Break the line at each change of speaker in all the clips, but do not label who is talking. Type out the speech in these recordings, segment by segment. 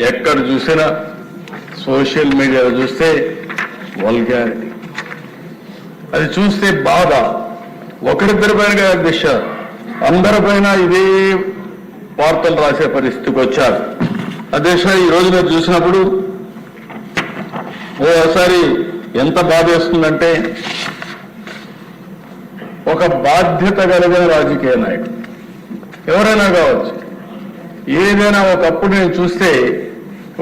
ఎక్కడ చూసినా సోషల్ మీడియాలో చూస్తే వల్గారిటీ, అది చూస్తే బాధ. ఒకరిద్దరి పైన దిశ అందరిపైన ఇదే వార్తలు రాసే పరిస్థితికి వచ్చారు. అధ్యక్ష, ఈ రోజు మీరు చూసినప్పుడు ఓసారి ఎంత బాధ వేస్తుందంటే, ఒక బాధ్యత కలిగిన రాజకీయ నాయకుడు ఎవరైనా కావచ్చు, ఏదైనా ఒకప్పుడు నేను చూస్తే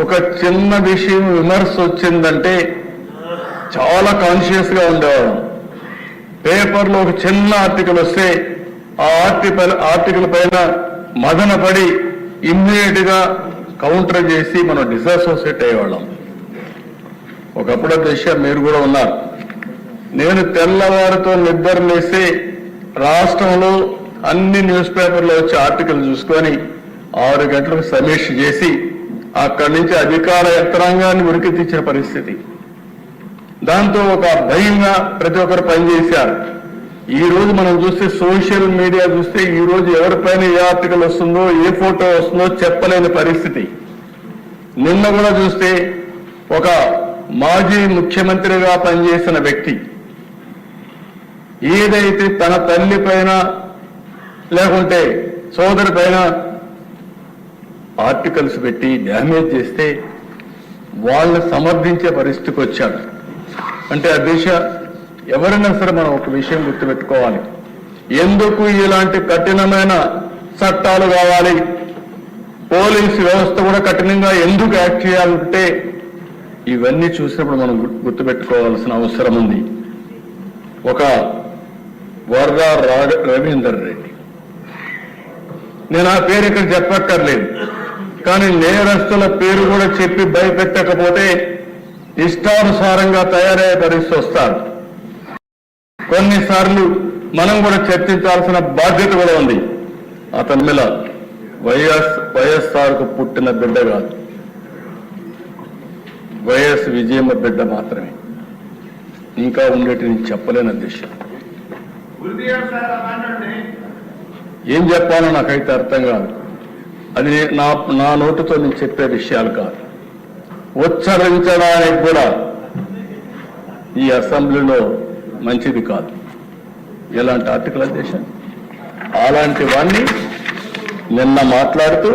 ఒక చిన్న విషయం విమర్శ వచ్చిందంటే చాలా కాన్షియస్ గా ఉండేవాళ్ళం. పేపర్లో ఒక చిన్న ఆర్టికల్ వస్తే ఆ ఆర్టికల్ పైన మదన పడి ఇమ్మీడియట్ గా కౌంటర్ చేసి మనం డిసోసియేట్ అయ్యేవాళ్ళం. ఒకప్పుడు దశ మీరు కూడా ఉన్నారు. నేను తెల్లవారితో నిద్ర లేసి రాష్ట్రంలో అన్ని న్యూస్ పేపర్లో వచ్చే ఆర్టికల్ చూసుకొని 6 గంటలకు సమీక్ష చేసి అక్కడి నుంచి అధికార యంత్రాంగాన్ని ఉరికి తెచ్చిన పరిస్థితి. దాంతో ఒక భయంగా ప్రతి ఒక్కరు పనిచేశారు. ఈ రోజు మనం చూస్తే సోషల్ మీడియా చూస్తే ఈ రోజు ఎవరిపైన ఏ ఆర్టికల్ వస్తుందో ఏ ఫోటో వస్తుందో చెప్పలేని పరిస్థితి. నిన్న కూడా చూస్తే ఒక మాజీ ముఖ్యమంత్రిగా పనిచేసిన వ్యక్తి ఏదైతే తన తల్లి పైన లేకుంటే సోదరి పైన ఆర్టికల్స్ పెట్టి డ్యామేజ్ చేస్తే వాళ్ళని సమర్థించే పరిస్థితికి వచ్చాడు. అంటే ఆ దిశ ఎవరైనా సరే మనం ఒక విషయం గుర్తుపెట్టుకోవాలి. ఎందుకు ఇలాంటి కఠినమైన చట్టాలు కావాలి, పోలీసు వ్యవస్థ కూడా కఠినంగా ఎందుకు యాక్ట్ చేయాలంటే ఇవన్నీ చూసినప్పుడు మనం గుర్తుపెట్టుకోవాల్సిన అవసరం ఉంది. ఒక వరద రవీందర్ రెడ్డి, నేను ఆ పేరు ఇక్కడ చెప్పక్కర్లేదు, కానీ నేరస్తుల పేరు కూడా చెప్పి భయపెట్టకపోతే ఇష్టానుసారంగా తయారయ్యే పరిస్థితి వస్తారు. కొన్నిసార్లు మనం కూడా చర్చించాల్సిన బాధ్యత కూడా ఉంది. అతని మీద వైఎస్ఆర్కు పుట్టిన బిడ్డ కాదు, వైఎస్ విజయమ్మ బిడ్డ మాత్రమే. ఇంకా ఉండేటి నేను చెప్పలేని అధ్యక్ష. ఏం చెప్పాలో నాకైతే అర్థం కాదు. అది నా నోటితో నేను చెప్పే విషయాలు కాదు. ఉచ్చరించడానికి కూడా ఈ అసెంబ్లీలో మంచిది కాదు ఎలాంటి ఆర్టికల్ అధ్యక్ష. అలాంటి వాణ్ణి నిన్న మాట్లాడుతూ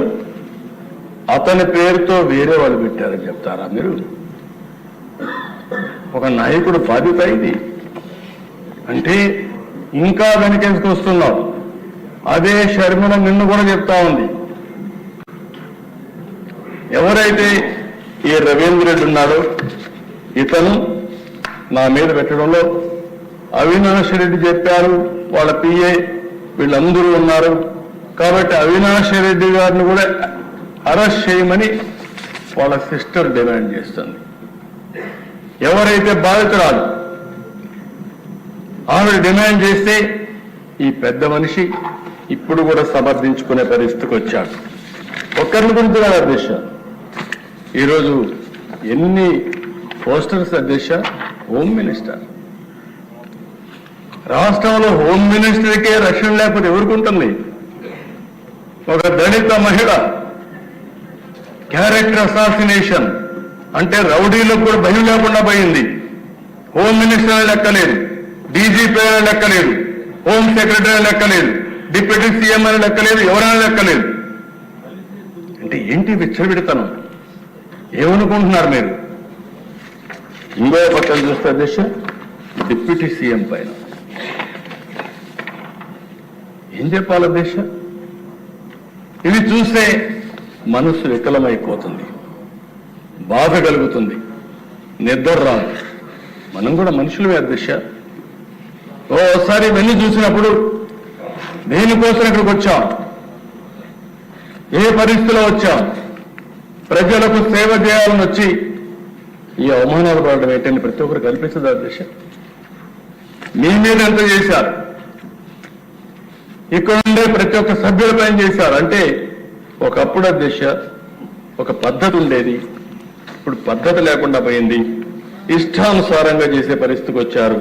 అతని పేరుతో వేరే వాళ్ళు పెట్టారని చెప్తారా మీరు? ఒక నాయకుడు బాధ్యత ఇది అంటే ఇంకా వెనకేసుకొస్తున్నావు. అదే షర్మిల నిన్ను కూడా చెప్తా ఉంది. ఎవరైతే ఈ రవీంద్ర రెడ్డి ఉన్నాడో ఇతను నా మీద పెట్టడంలో అవినాష్ రెడ్డి చెప్పారు, వాళ్ళ పిఏ వీళ్ళందరూ ఉన్నారు కాబట్టి అవినాష్ రెడ్డి గారిని కూడా అరెస్ట్ చేయమని వాళ్ళ సిస్టర్ డిమాండ్ చేస్తుంది. ఎవరైతే బాధితురాలు ఆవిడ డిమాండ్ చేస్తే ఈ పెద్ద మనిషి ఇప్పుడు కూడా సమర్థించుకునే పరిస్థితికి వచ్చాడు. ఒక్కరిని గురించి కాదు అధ్యక్ష, ఈరోజు ఎన్ని పోస్టర్స్ అధ్యక్ష. హోమ్ మినిస్టర్, రాష్ట్రంలో హోమ్ మినిస్టర్కే రక్షణ లేకపోతే ఎవరికి ఉంటుంది? ఒక దళిత మహిళ క్యారెక్టర్ అసాసినేషన్ అంటే రౌడీలకు కూడా భయం లేకుండా పోయింది. హోమ్ మినిస్టర్ లెక్కలేదు, డీజీపీ అని లెక్కలేదు, హోమ్ సెక్రటరీ అని లెక్కలేదు, డిప్యూటీ సీఎం అని లెక్కలేదు, ఎవరైనా లెక్కలేదు. అంటే ఏంటి విచ్చలవిడతనం? ఏమనుకుంటున్నారు మీరు? ఇంకో పక్కన చూస్తే అధ్యక్ష డిప్యూటీ సీఎం పైన ఏం చెప్పాలి అధ్యక్ష? ఇవి చూస్తే మనసు వికలమైపోతుంది, బాధ కలుగుతుంది, నిద్ర రాదు. మనం కూడా మనుషులమే అధ్యక్ష. ఓసారి ఇవన్నీ చూసినప్పుడు దేనికోసం ఇక్కడికి వచ్చాం, ఏ పరిస్థితిలో వచ్చాం, ప్రజలకు సేవ చేయాలని వచ్చి ఈ అవమానాలు పడడం ఏంటంటే ప్రతి ఒక్కరు కల్పించదు అధ్యక్ష. మీ మీద ఎంత చేశారు, ఇక్కడ ఉండే ప్రతి ఒక్క సభ్యులపైన చేశారు. అంటే ఒకప్పుడు అధ్యక్ష ఒక పద్ధతి ఉండేది, ఇప్పుడు పద్ధతి లేకుండా పోయింది, ఇష్టానుసారంగా చేసే పరిస్థితికి వచ్చారు.